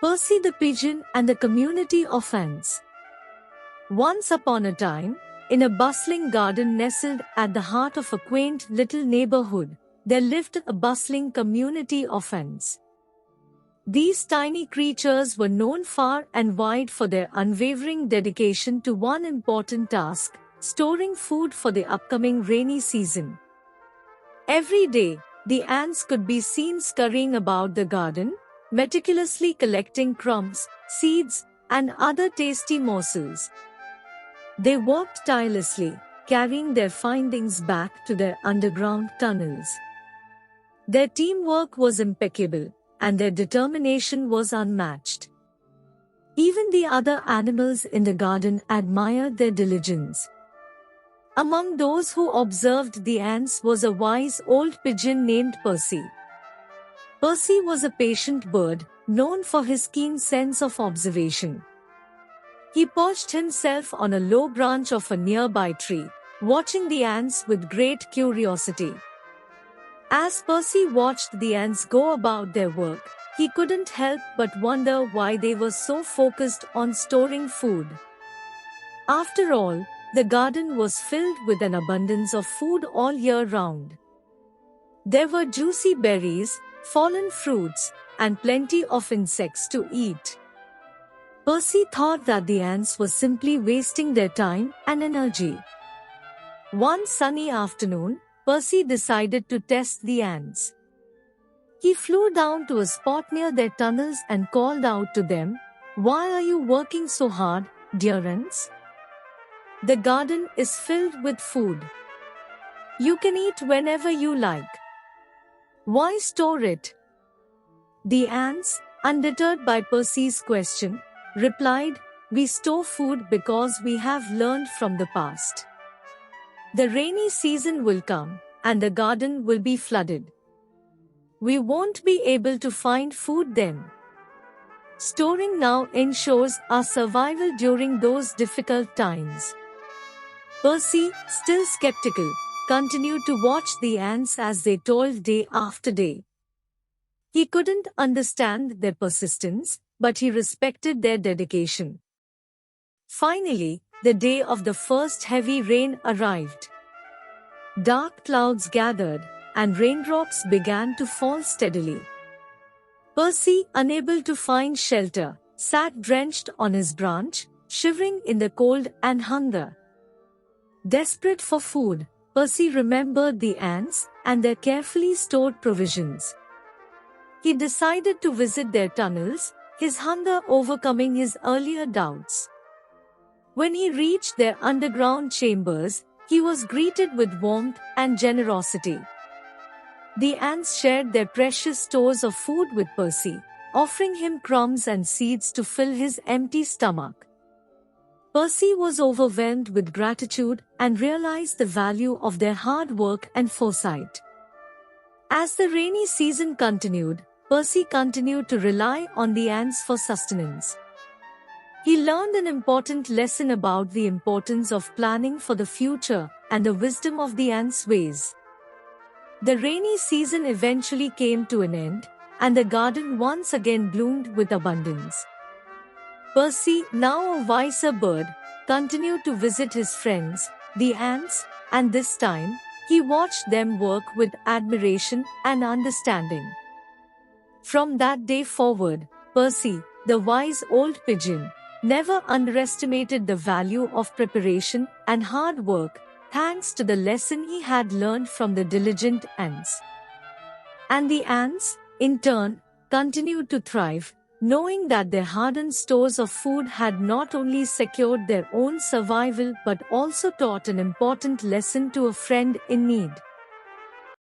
Percy the Pigeon and the Community of Ants. Once upon a time, in a bustling garden nestled at the heart of a quaint little neighborhood, there lived a bustling community of ants. These tiny creatures were known far and wide for their unwavering dedication to one important task: storing food for the upcoming rainy season. Every day, the ants could be seen scurrying about the garden, meticulously collecting crumbs, seeds, and other tasty morsels. They worked tirelessly, carrying their findings back to their underground tunnels. Their teamwork was impeccable, and their determination was unmatched. Even the other animals in the garden admired their diligence. Among those who observed the ants was a wise old pigeon named Percy. Percy was a patient bird, known for his keen sense of observation. He perched himself on a low branch of a nearby tree, watching the ants with great curiosity. As Percy watched the ants go about their work, he couldn't help but wonder why they were so focused on storing food. After all, the garden was filled with an abundance of food all year round. There were juicy berries, fallen fruits, and plenty of insects to eat. Percy thought that the ants were simply wasting their time and energy. One sunny afternoon, Percy decided to test the ants. He flew down to a spot near their tunnels and called out to them, "Why are you working so hard, dear ants? The garden is filled with food. You can eat whenever you like. Why store it?" The ants, undeterred by Percy's question, replied, "We store food because we have learned from the past. The rainy season will come, and the garden will be flooded. We won't be able to find food then. Storing now ensures our survival during those difficult times." Percy, still skeptical, continued to watch the ants as they toiled day after day. He couldn't understand their persistence, but he respected their dedication. Finally, the day of the first heavy rain arrived. Dark clouds gathered, and raindrops began to fall steadily. Percy, unable to find shelter, sat drenched on his branch, shivering in the cold and hunger. Desperate for food, Percy remembered the ants and their carefully stored provisions. He decided to visit their tunnels, his hunger overcoming his earlier doubts. When he reached their underground chambers, he was greeted with warmth and generosity. The ants shared their precious stores of food with Percy, offering him crumbs and seeds to fill his empty stomach. Percy was overwhelmed with gratitude and realized the value of their hard work and foresight. As the rainy season continued, Percy continued to rely on the ants for sustenance. He learned an important lesson about the importance of planning for the future and the wisdom of the ants' ways. The rainy season eventually came to an end, and the garden once again bloomed with abundance. Percy, now a wiser bird, continued to visit his friends, the ants, and this time, he watched them work with admiration and understanding. From that day forward, Percy, the wise old pigeon, never underestimated the value of preparation and hard work, thanks to the lesson he had learned from the diligent ants. And the ants, in turn, continued to thrive, knowing that their hardened stores of food had not only secured their own survival but also taught an important lesson to a friend in need.